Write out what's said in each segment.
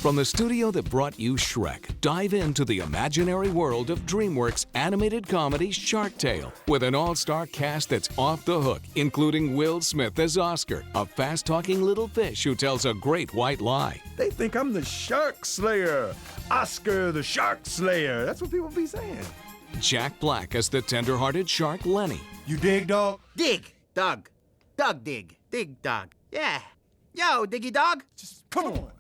From the studio that brought you Shrek, dive into the imaginary world of DreamWorks animated comedy Shark Tale with an all-star cast that's off the hook, including Will Smith as Oscar, a fast-talking little fish who tells a great white lie. They think I'm the Shark Slayer. Oscar the Shark Slayer. That's what people be saying. Jack Black as the tender-hearted shark Lenny. You dig, dog? Dig, dog. Dog dig. Dig, dog. Yeah. Yo, diggy dog. Just come on.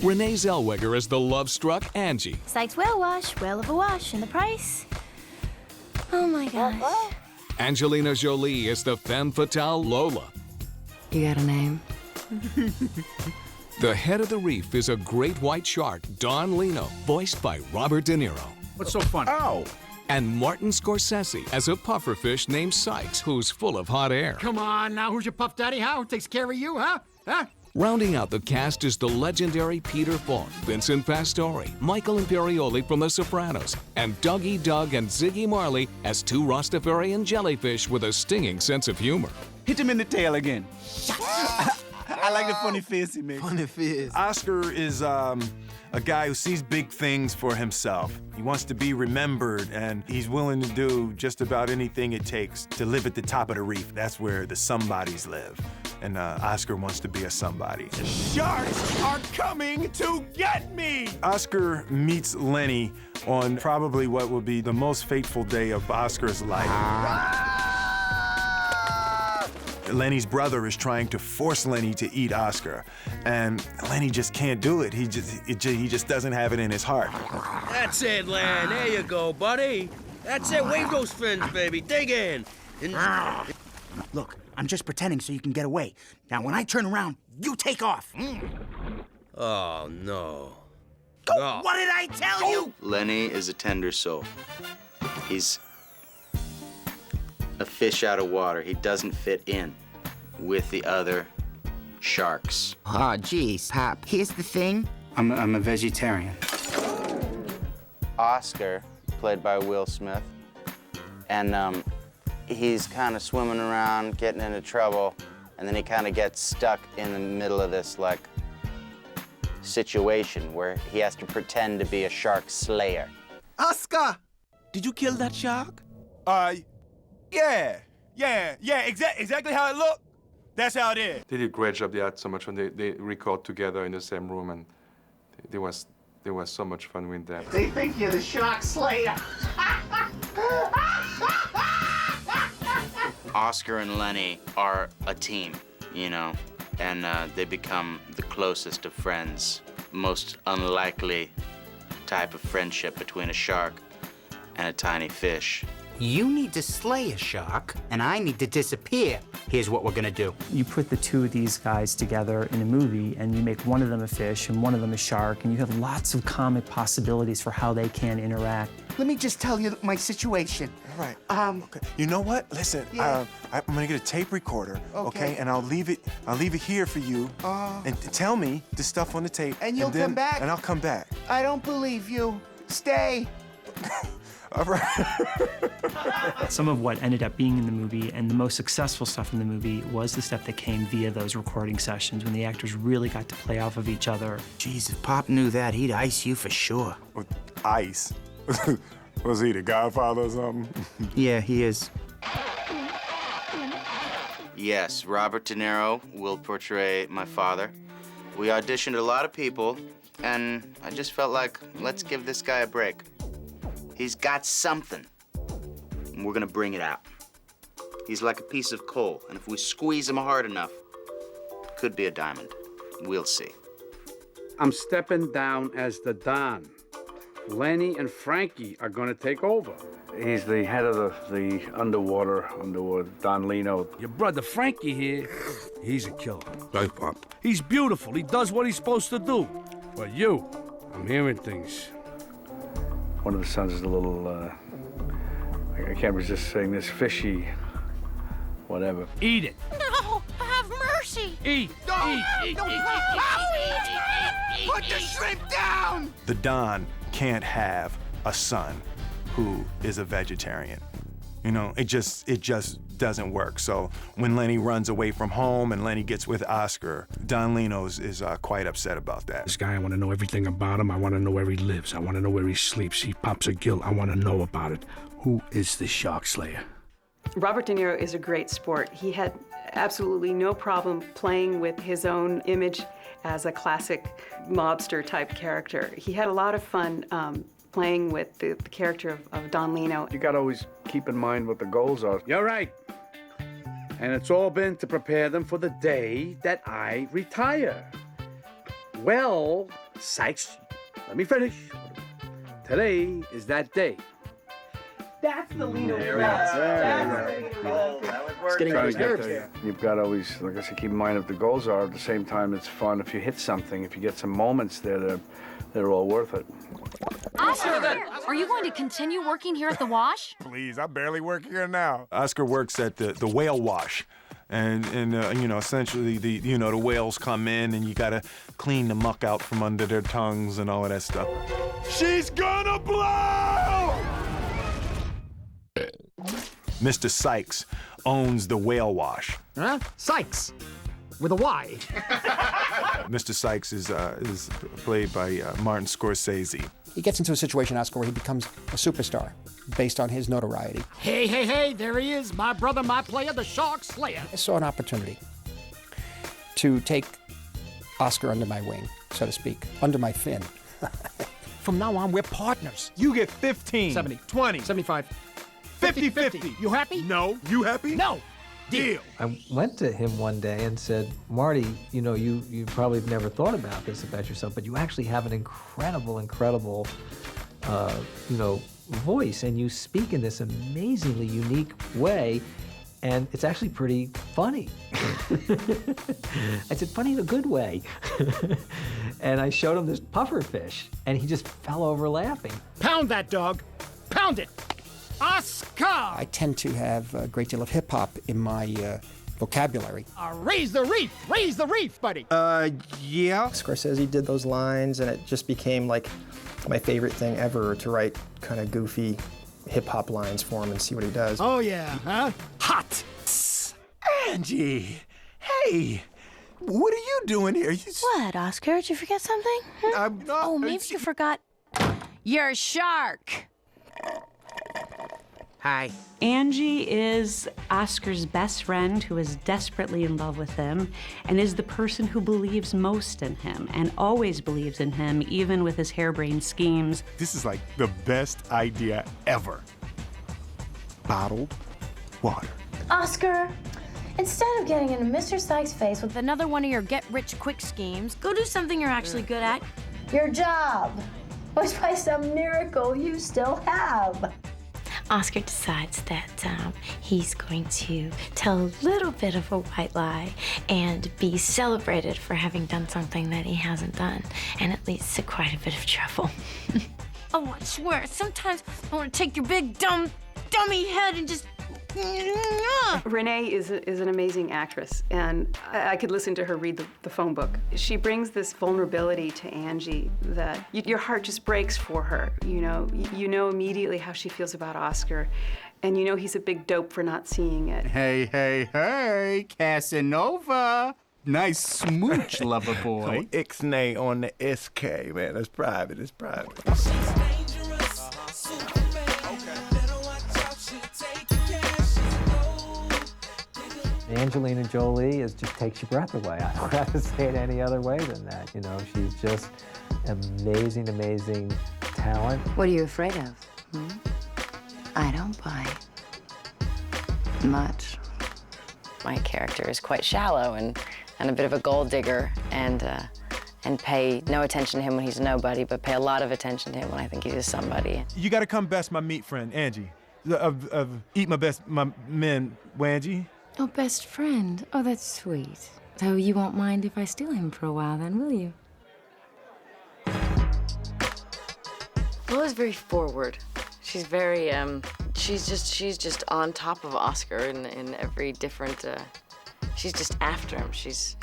Renee Zellweger as the love-struck Angie. Sykes well wash, well of a wash, and the price? Oh my gosh. Angelina Jolie as the femme fatale Lola. You got a name? The head of the reef is a great white shark, Don Lino, voiced by Robert De Niro. What's so funny? Ow! And Martin Scorsese as a pufferfish named Sykes, who's full of hot air. Come on now, who's your puff daddy, huh? Who takes care of you, huh? Huh? Rounding out the cast is the legendary Peter Falk, Vincent Pastore, Michael Imperioli from The Sopranos, and Dougie Doug and Ziggy Marley as two Rastafarian jellyfish with a stinging sense of humor. Hit him in the tail again. I like the funny face he makes. Funny fizz. Oscar is a guy who sees big things for himself. He wants to be remembered, and he's willing to do just about anything it takes to live at the top of the reef. That's where the somebodies live. And Oscar wants to be a somebody. Sharks are coming to get me! Oscar meets Lenny on probably what will be the most fateful day of Oscar's life. Lenny's brother is trying to force Lenny to eat Oscar, and Lenny just can't do it. He just doesn't have it in his heart. That's it, Len. There you go, buddy. That's it. Wave those fins, baby. Dig in. Look, I'm just pretending so you can get away. Now, when I turn around, you take off. Oh, no. Go! No. What did I tell you? Lenny is a tender soul. He's a fish out of water. He doesn't fit in with the other sharks. Oh, geez, Pop. Here's the thing. I'm a vegetarian. Oscar, played by Will Smith, and he's kind of swimming around, getting into trouble, and then he kind of gets stuck in the middle of this, like, situation where he has to pretend to be a shark slayer. Oscar! Did you kill that shark? Yeah, exactly how it looked. That's how it is. They did a great job. They had so much fun. They record together in the same room, and there was so much fun with them. They think you're the Shark Slayer. Oscar and Lenny are a team, you know, and they become the closest of friends. Most unlikely type of friendship between a shark and a tiny fish. You need to slay a shark, and I need to disappear. Here's what we're gonna do. You put the two of these guys together in a movie, and you make one of them a fish and one of them a shark, and you have lots of comic possibilities for how they can interact. Let me just tell you my situation. All right. Okay. You know what? Listen. Yeah. I'm gonna get a tape recorder. Okay. And I'll leave it here for you. And tell me the stuff on the tape. And you'll come back? And I'll come back. I don't believe you. Stay. All right. Some of what ended up being in the movie and the most successful stuff in the movie was the stuff that came via those recording sessions when the actors really got to play off of each other. Jeez, if Pop knew that, he'd ice you for sure. Ice? Was he the Godfather or something? Yeah, he is. Yes, Robert De Niro will portray my father. We auditioned a lot of people, and I just felt like, let's give this guy a break. He's got something, and we're gonna bring it out. He's like a piece of coal, and if we squeeze him hard enough, could be a diamond. We'll see. I'm stepping down as the Don. Lenny and Frankie are gonna take over. He's the head of the underwater Don Lino. Your brother Frankie here, he's a killer. Right, Pop. He's beautiful. He does what he's supposed to do. But you, I'm hearing things. One of the sons is a little, I can't resist saying this, fishy, whatever. Eat it. No, have mercy. Eat. Eat. Put the shrimp down! The Don can't have a son who is a vegetarian. You know, it just doesn't work. So when Lenny runs away from home and Lenny gets with Oscar, Don Lino is quite upset about that. This guy, I want to know everything about him. I want to know where he lives. I want to know where he sleeps. He pops a gill. I want to know about it. Who is the Shark Slayer? Robert De Niro is a great sport. He had absolutely no problem playing with his own image as a classic mobster-type character. He had a lot of fun playing with the character of Don Lino. You gotta always keep in mind what the goals are. You're right. And it's all been to prepare them for the day that I retire. Well, Sykes, let me finish. Today is that day. That's the Lino. It's getting there. You've got to always, like I said, keep in mind what the goals are. At the same time, it's fun if you hit something, if you get some moments there that are all worth it. Oscar, are you going to continue working here at the Wash? Please, I barely work here now. Oscar works at the whale wash. And you know, essentially the whales come in and you gotta clean the muck out from under their tongues and all of that stuff. She's gonna blow! Mr. Sykes owns the whale wash. Huh? Sykes, with a Y. Mr. Sykes is played by Martin Scorsese. He gets into a situation, Oscar, where he becomes a superstar based on his notoriety. Hey, there he is, my brother, my player, the Shark Slayer. I saw an opportunity to take Oscar under my wing, so to speak, under my fin. From now on, we're partners. You get 15. 70. 20. 75. 50-50. You happy? No. You happy? No. Deal. I went to him one day and said, Marty, you know, you probably have never thought about this about yourself, but you actually have an incredible, voice, and you speak in this amazingly unique way, and it's actually pretty funny. I said, funny in a good way. And I showed him this puffer fish, and he just fell over laughing. Pound that dog. Pound it. Oscar! I tend to have a great deal of hip-hop in my vocabulary. Raise the reef! Raise the reef, buddy! Yeah. Scorsese did those lines, and it just became like my favorite thing ever to write kind of goofy hip-hop lines for him and see what he does. Oh, yeah, huh? Hot! Angie! Hey! What are you doing here? What, Oscar? Did you forget something? Oh, maybe you forgot your shark. Hi. Angie is Oscar's best friend who is desperately in love with him and is the person who believes most in him and always believes in him, even with his harebrained schemes. This is like the best idea ever. Bottled water. Oscar, instead of getting into Mr. Sykes' face with another one of your get-rich-quick schemes, go do something you're actually good at. Your job, which by some miracle you still have. Oscar decides that he's going to tell a little bit of a white lie and be celebrated for having done something that he hasn't done, and it leads to quite a bit of trouble. Oh, I swear, sometimes I want to take your big, dummy head and just... Renee is an amazing actress, and I could listen to her read the phone book. She brings this vulnerability to Angie that your heart just breaks for her. You know immediately how she feels about Oscar, and you know he's a big dope for not seeing it. Hey, Casanova. Nice smooch, lover boy. Ixnay on the SK, man. That's private. It's private. Angelina Jolie just takes your breath away. I don't have to say it any other way than that. You know, she's just amazing talent. What are you afraid of? I don't buy much. My character is quite shallow and a bit of a gold digger, and pay no attention to him when he's a nobody, but pay a lot of attention to him when I think he's a somebody. You gotta come best my meat friend, Angie. Eat my men, Wangie. Oh, best friend. Oh, that's sweet. So you won't mind if I steal him for a while then, will you? Lola's very forward. She's very, she's just on top of Oscar in every different, she's just after him. She's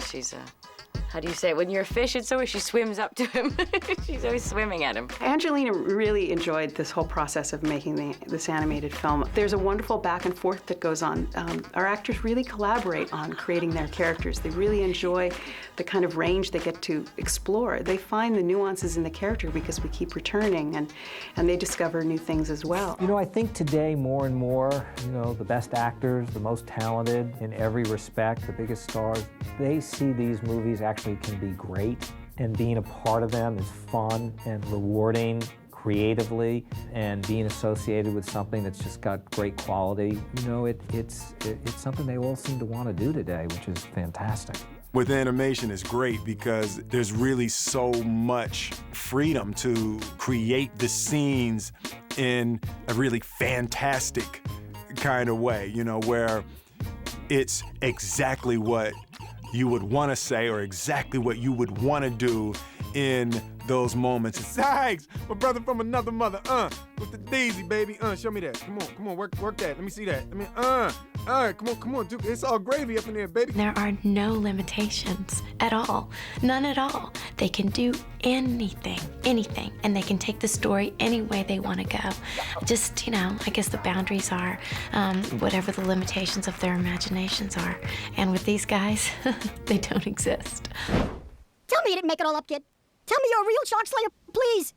how do you say it? When you're a fish, it's always she swims up to him. She's always swimming at him. Angelina really enjoyed this whole process of making this animated film. There's a wonderful back and forth that goes on. Our actors really collaborate on creating their characters. They really enjoy the kind of range they get to explore. They find the nuances in the character because we keep returning, and they discover new things as well. You know, I think today more and more, you know, the best actors, the most talented in every respect, the biggest stars, they see these movies actually can be great, and being a part of them is fun and rewarding creatively, and being associated with something that's just got great quality. You know, it's something they all seem to want to do today, which is fantastic. With animation, it's great because there's really so much freedom to create the scenes in a really fantastic kind of way, you know, where it's exactly what you would want to say or exactly what you would want to do in those moments. Sykes, my brother from another mother, with the daisy, baby, show me that. Come on, work that. Let me see that. Come on, Duke. It's all gravy up in there, baby. There are no limitations at all, none at all. They can do anything, and they can take the story any way they want to go. Just, you know, I guess the boundaries are whatever the limitations of their imaginations are. And with these guys, they don't exist. Tell me you didn't make it all up, kid. Tell me you're a real shark slayer, please.